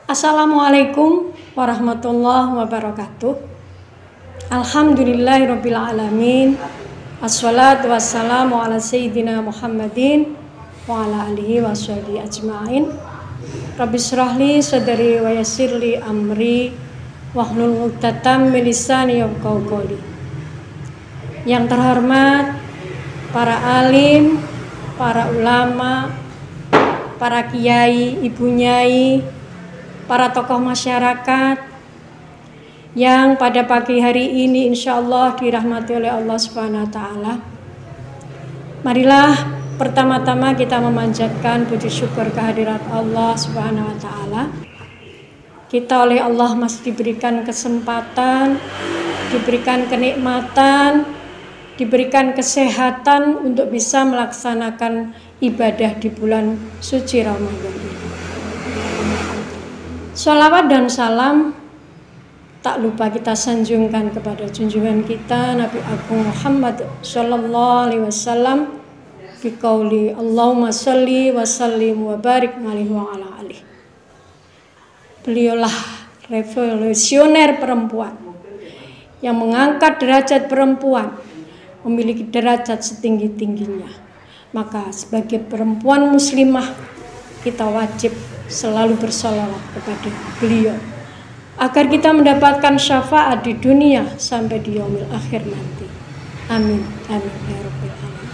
Assalamualaikum warahmatullahi wabarakatuh. Alhamdulillahirabbil alamin. Assalatu wassalamu ala sayyidina Muhammadin wa ala alihi washabihi ajmain. Rabbi shrahli sadri wa yassirli amri wahlul 'uqdatam min lisani yafqahu qawli. Yang terhormat para alim, para ulama, para kiai, ibu nyai, para tokoh masyarakat yang pada pagi hari ini insya Allah dirahmati oleh Allah Subhanahu wa Ta'ala. Marilah pertama-tama kita memanjatkan puji syukur kehadirat Allah Subhanahu wa Ta'ala. Kita oleh Allah masih diberikan kesempatan, diberikan kenikmatan, diberikan kesehatan untuk bisa melaksanakan ibadah di bulan suci Ramadan ini. Sholawat dan salam tak lupa kita sanjungkan kepada junjungan kita Nabi Agung Muhammad sallallahu alaihi wasallam biqauli Allahumma sholli wa sallim wa barik alaihi wa ala alihi. Beliaulah revolusioner perempuan yang mengangkat derajat perempuan, memiliki derajat setinggi-tingginya. Maka sebagai perempuan muslimah kita wajib selalu bersolawat kepada beliau agar kita mendapatkan syafaat di dunia sampai di yaumil akhir nanti. Amin, amin ya rabbal alamin.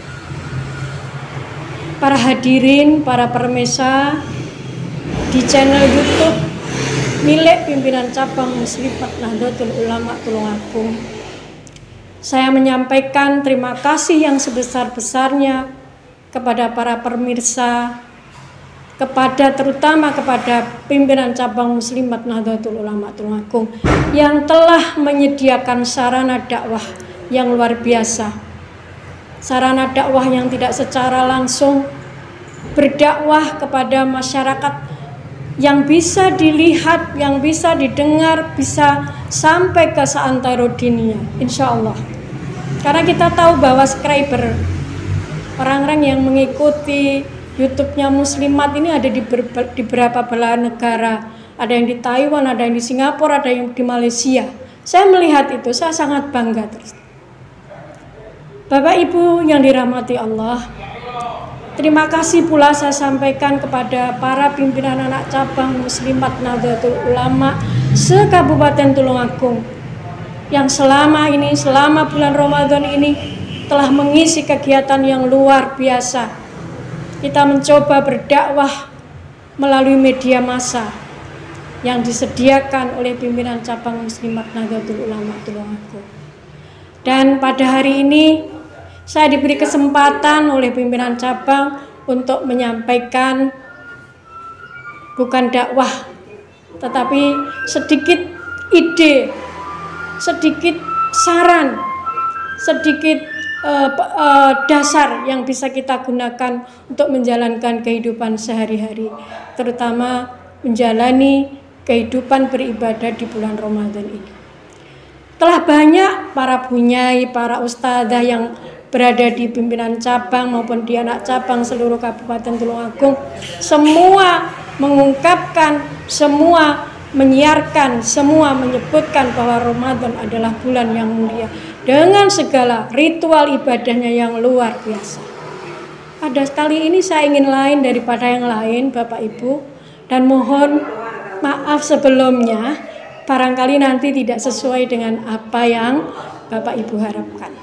Para hadirin, para permesa di channel YouTube milik pimpinan cabang Muslimat Nahdlatul Ulama Tulungagung, saya menyampaikan terima kasih yang sebesar-besarnya kepada para pemirsa, terutama kepada pimpinan cabang Muslimat Nahdlatul Ulama Tulungagung yang telah menyediakan sarana dakwah yang luar biasa. Sarana dakwah yang tidak secara langsung berdakwah kepada masyarakat yang bisa dilihat, yang bisa didengar, bisa sampai ke seantero dunia, insya Allah. Karena kita tahu bahwa subscriber, orang-orang yang mengikuti YouTube-nya Muslimat ini ada di beberapa belahan negara. Ada yang di Taiwan, ada yang di Singapura, ada yang di Malaysia. Saya melihat itu, saya sangat bangga terus. Bapak Ibu yang dirahmati Allah, terima kasih pula saya sampaikan kepada para pimpinan anak cabang Muslimat Nahdlatul Ulama se-Kabupaten Tulungagung yang selama bulan Ramadan ini telah mengisi kegiatan yang luar biasa. Kita mencoba berdakwah melalui media massa yang disediakan oleh pimpinan cabang Muslimat Nahdlatul Ulama Tulungagung. Dan pada hari ini saya diberi kesempatan oleh pimpinan cabang untuk menyampaikan bukan dakwah, tetapi sedikit ide, sedikit saran, sedikit dasar yang bisa kita gunakan untuk menjalankan kehidupan sehari-hari, terutama menjalani kehidupan beribadah di bulan Ramadan ini. Telah banyak para bunyai, para ustadzah yang berada di pimpinan cabang maupun di anak cabang seluruh Kabupaten Tulungagung, semua mengungkapkan, semua menyiarkan, semua menyebutkan bahwa Ramadan adalah bulan yang mulia dengan segala ritual ibadahnya yang luar biasa. Pada kali ini saya ingin lain daripada yang lain, Bapak Ibu, dan mohon maaf sebelumnya barangkali nanti tidak sesuai dengan apa yang Bapak Ibu harapkan.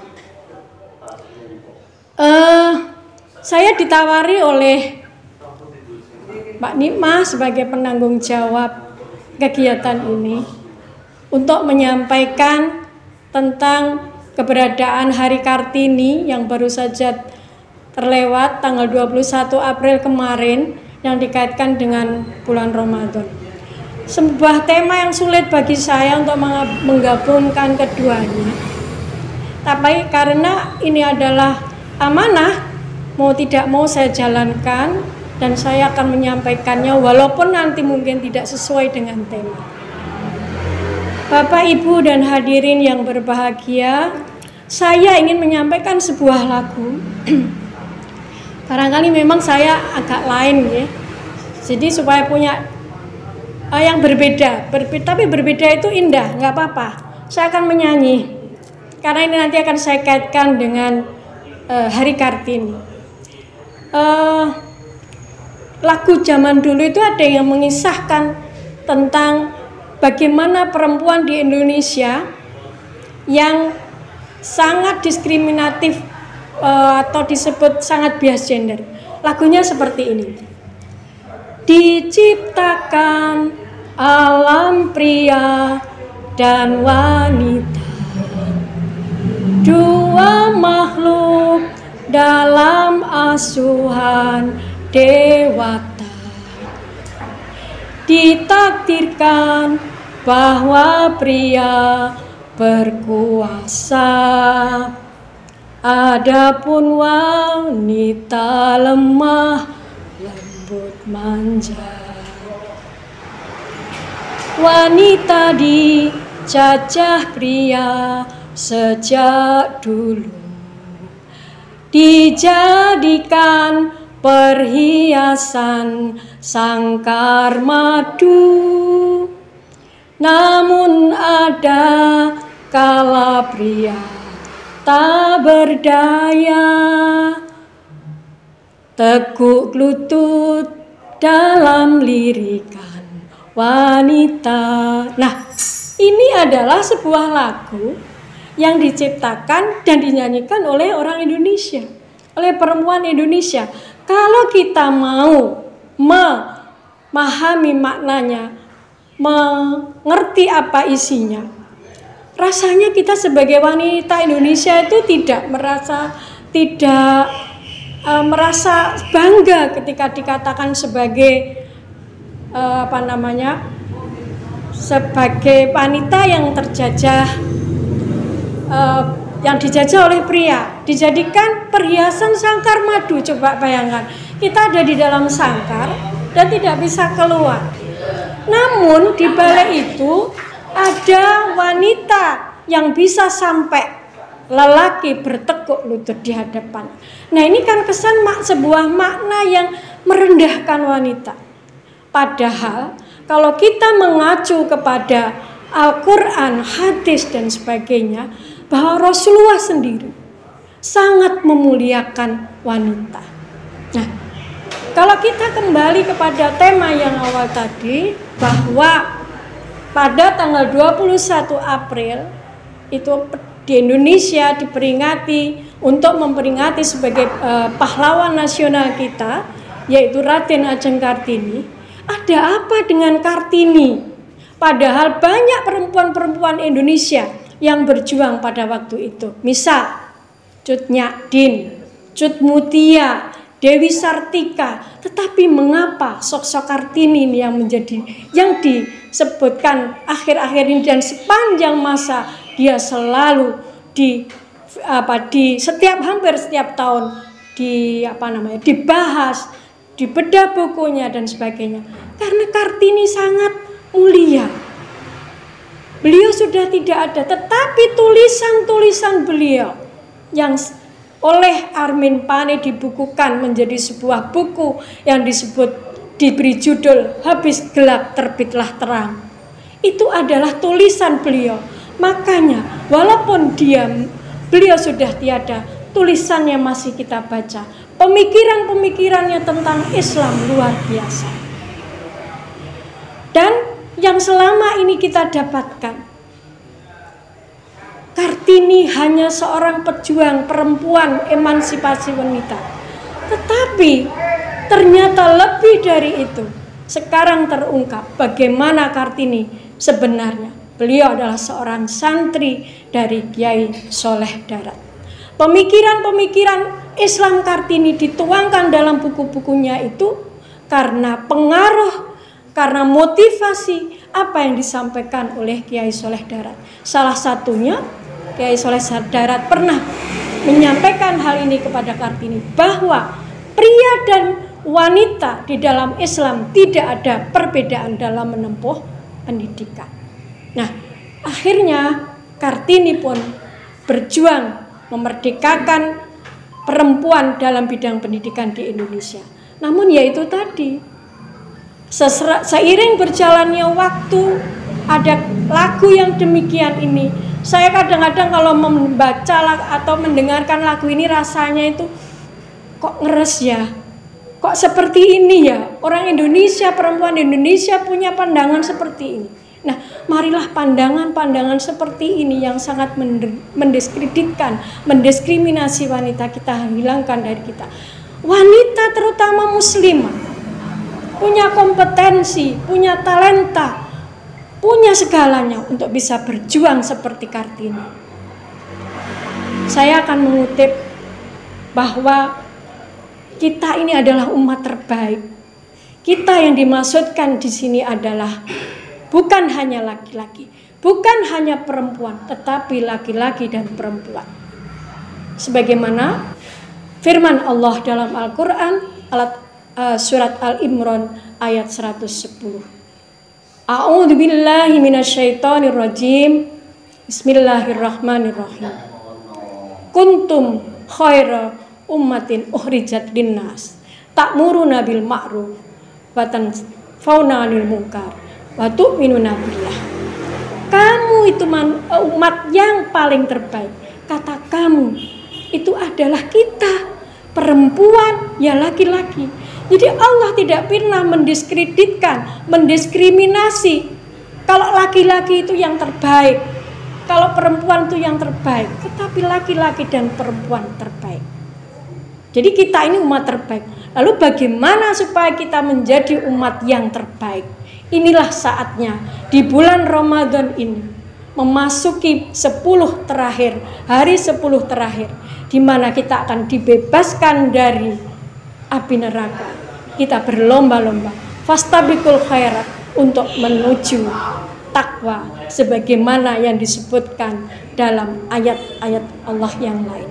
Saya ditawari oleh Pak Nikmah sebagai penanggung jawab kegiatan ini untuk menyampaikan tentang keberadaan Hari Kartini yang baru saja terlewat tanggal 21 April kemarin yang dikaitkan dengan bulan Ramadan. Sebuah tema yang sulit bagi saya untuk menggabungkan keduanya. Tapi karena ini adalah amanah, mau tidak mau saya jalankan dan saya akan menyampaikannya walaupun nanti mungkin tidak sesuai dengan tema. Bapak, Ibu, dan hadirin yang berbahagia, saya ingin menyampaikan sebuah lagu. Barangkali memang saya agak lain ya. Jadi supaya punya yang berbeda, tapi berbeda itu indah, nggak apa-apa. Saya akan menyanyi karena ini nanti akan saya kaitkan dengan Hari Kartini. Lagu zaman dulu itu ada yang mengisahkan tentang bagaimana perempuan di Indonesia yang sangat diskriminatif atau disebut sangat bias gender. Lagunya seperti ini. Diciptakan alam pria dan wanita, dua makhluk dalam asuhan dewata. Ditakdirkan bahwa pria berkuasa, adapun wanita lemah lembut manja. Wanita dijajah pria sejak dulu, dijadikan perhiasan sangkar madu. Namun ada kala pria tak berdaya, teguk lutut dalam lirikan wanita. Nah, ini adalah sebuah lagu yang diciptakan dan dinyanyikan oleh orang Indonesia, oleh perempuan Indonesia. Kalau kita mau memahami maknanya, mengerti apa isinya, rasanya kita sebagai wanita Indonesia itu tidak merasa bangga ketika dikatakan sebagai sebagai wanita yang terjajah, yang dijajah oleh pria, dijadikan perhiasan sangkar madu. Coba bayangkan, kita ada di dalam sangkar dan tidak bisa keluar. Namun di balik itu ada wanita yang bisa sampai lelaki bertekuk lutut di hadapan. Nah, ini kan kesan sebuah makna yang merendahkan wanita. Padahal kalau kita mengacu kepada Al-Quran, hadis dan sebagainya, bahwa Rasulullah sendiri sangat memuliakan wanita. Nah, kalau kita kembali kepada tema yang awal tadi, bahwa pada tanggal 21 April itu di Indonesia diperingati untuk memperingati sebagai pahlawan nasional kita, yaitu Raden Ajeng Kartini. Ada apa dengan Kartini? Padahal banyak perempuan-perempuan Indonesia yang berjuang pada waktu itu. Misal Cut Nyak-din, Cut Mutia, Dewi Sartika. Tetapi mengapa sosok Kartini ini yang disebutkan akhir-akhir ini dan sepanjang masa dia selalu hampir setiap tahun dibahas, dibedah bukunya dan sebagainya. Karena Kartini sangat mulia. Beliau sudah tidak ada, tetapi tulisan-tulisan beliau yang oleh Armin Pane dibukukan menjadi sebuah buku yang diberi judul Habis Gelap Terbitlah Terang. Itu adalah tulisan beliau. Makanya walaupun beliau sudah tiada, tulisannya masih kita baca. Pemikiran-pemikirannya tentang Islam luar biasa. Dan yang selama ini kita dapatkan, Kartini hanya seorang pejuang perempuan emansipasi wanita. Tetapi ternyata lebih dari itu. Sekarang terungkap bagaimana Kartini sebenarnya. Beliau adalah seorang santri dari Kiai Soleh Darat. Pemikiran-pemikiran Islam Kartini dituangkan dalam buku-bukunya itu karena pengaruh, karena motivasi apa yang disampaikan oleh Kiai Soleh Darat. Salah satunya Kiai Soleh Darat pernah menyampaikan hal ini kepada Kartini, bahwa pria dan wanita di dalam Islam tidak ada perbedaan dalam menempuh pendidikan. Nah, akhirnya Kartini pun berjuang memerdekakan perempuan dalam bidang pendidikan di Indonesia. Namun yaitu tadi, Seiring berjalannya waktu, ada lagu yang demikian ini. Saya kadang-kadang kalau membaca atau mendengarkan lagu ini rasanya itu kok ngeres ya, kok seperti ini ya. Orang Indonesia, perempuan Indonesia punya pandangan seperti ini. Nah, marilah pandangan-pandangan seperti ini yang sangat mendiskreditkan, mendiskriminasi wanita kita hilangkan dari kita. Wanita terutama muslimah punya kompetensi, punya talenta, punya segalanya untuk bisa berjuang seperti Kartini. Saya akan mengutip bahwa kita ini adalah umat terbaik. Kita yang dimaksudkan di sini adalah bukan hanya laki-laki, bukan hanya perempuan, tetapi laki-laki dan perempuan. Sebagaimana firman Allah dalam Al-Quran, surat Al-Imran ayat 110. A'udzu billahi minasyaitonir rajim. Bismillahirrahmanirrahim. Kuntum khaira ummatin ukhrijat linnas ta'muruna bil ma'ruf wa tanfauna 'anil munkar wa tu'minuna billah. Kamu itu umat yang paling terbaik. Kata kamu itu adalah kita, perempuan ya laki-laki. Jadi Allah tidak pernah mendiskreditkan, mendiskriminasi kalau laki-laki itu yang terbaik, kalau perempuan itu yang terbaik, tetapi laki-laki dan perempuan terbaik. Jadi kita ini umat terbaik. Lalu bagaimana supaya kita menjadi umat yang terbaik? Inilah saatnya di bulan Ramadan ini, memasuki 10 terakhir, hari 10 terakhir, di mana kita akan dibebaskan dari api neraka. Kita berlomba-lomba fastabiqul khairat untuk menuju takwa sebagaimana yang disebutkan dalam ayat-ayat Allah yang lain.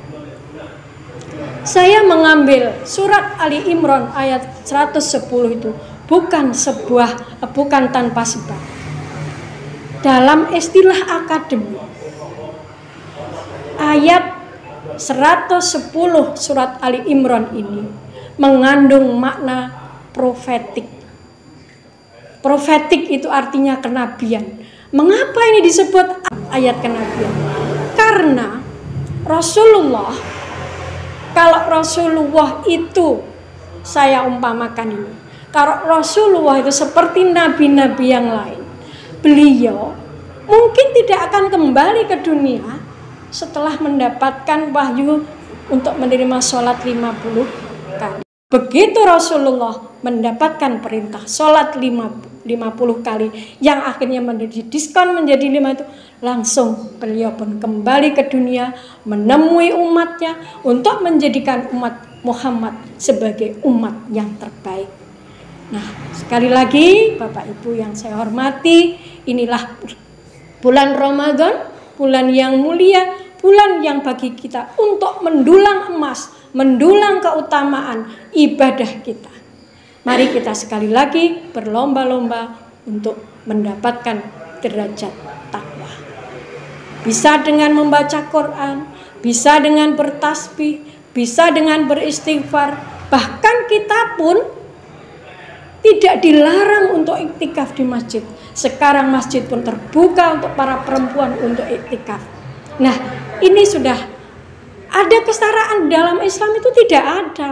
Saya mengambil surat Ali Imran ayat 110 itu bukan tanpa sebab. Dalam istilah akademik, ayat 110 surat Ali Imran ini mengandung makna profetik. Profetik itu artinya kenabian. Mengapa ini disebut ayat kenabian? Karena Rasulullah, kalau Rasulullah itu saya umpamakan ini, kalau Rasulullah itu seperti nabi-nabi yang lain, beliau mungkin tidak akan kembali ke dunia setelah mendapatkan wahyu untuk menerima sholat 50 kali. Begitu Rasulullah mendapatkan perintah sholat 50 kali yang akhirnya menjadi diskon menjadi 5 itu, langsung beliau pun kembali ke dunia menemui umatnya untuk menjadikan umat Muhammad sebagai umat yang terbaik. Nah, sekali lagi Bapak Ibu yang saya hormati, inilah bulan Ramadan, bulan yang mulia, bulan yang bagi kita untuk mendulang emas, mendulang keutamaan ibadah kita. Mari kita sekali lagi berlomba-lomba untuk mendapatkan derajat takwa. Bisa dengan membaca Quran, bisa dengan bertasbih, bisa dengan beristighfar. Bahkan kita pun tidak dilarang untuk iktikaf di masjid. Sekarang masjid pun terbuka untuk para perempuan untuk iktikaf. Nah, ini sudah ada kesetaraan dalam Islam itu tidak ada.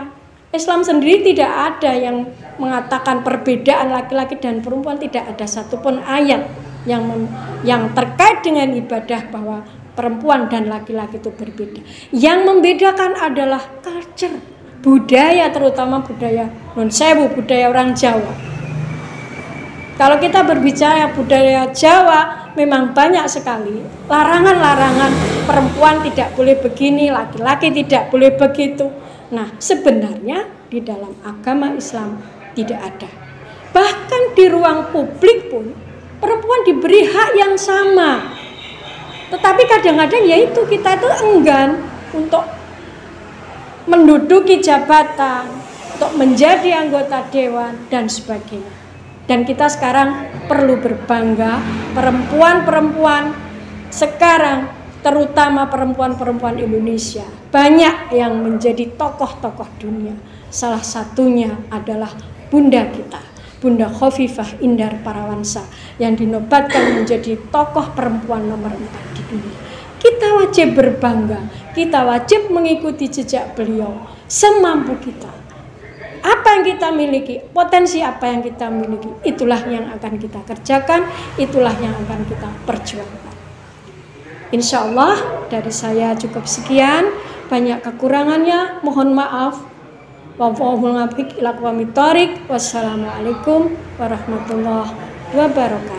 Islam sendiri tidak ada yang mengatakan perbedaan laki-laki dan perempuan, tidak ada satupun ayat yang terkait dengan ibadah bahwa perempuan dan laki-laki itu berbeda. Yang membedakan adalah culture, budaya, terutama budaya non sewu, budaya orang Jawa. Kalau kita berbicara budaya Jawa, memang banyak sekali larangan-larangan, perempuan tidak boleh begini, laki-laki tidak boleh begitu. Nah, sebenarnya di dalam agama Islam tidak ada. Bahkan di ruang publik pun perempuan diberi hak yang sama. Tetapi kadang-kadang yaitu kita itu enggan untuk menduduki jabatan, untuk menjadi anggota dewan dan sebagainya. Dan kita sekarang perlu berbangga, perempuan-perempuan sekarang, terutama perempuan-perempuan Indonesia, banyak yang menjadi tokoh-tokoh dunia. Salah satunya adalah bunda kita, Bunda Khofifah Indar Parawansa yang dinobatkan menjadi tokoh perempuan nomor 4 di dunia. Kita wajib berbangga, kita wajib mengikuti jejak beliau semampu kita. Apa yang kita miliki, potensi apa yang kita miliki, itulah yang akan kita kerjakan, itulah yang akan kita perjuangkan. Insya Allah dari saya cukup sekian, banyak kekurangannya, mohon maaf. Wassalamualaikum warahmatullahi wabarakatuh.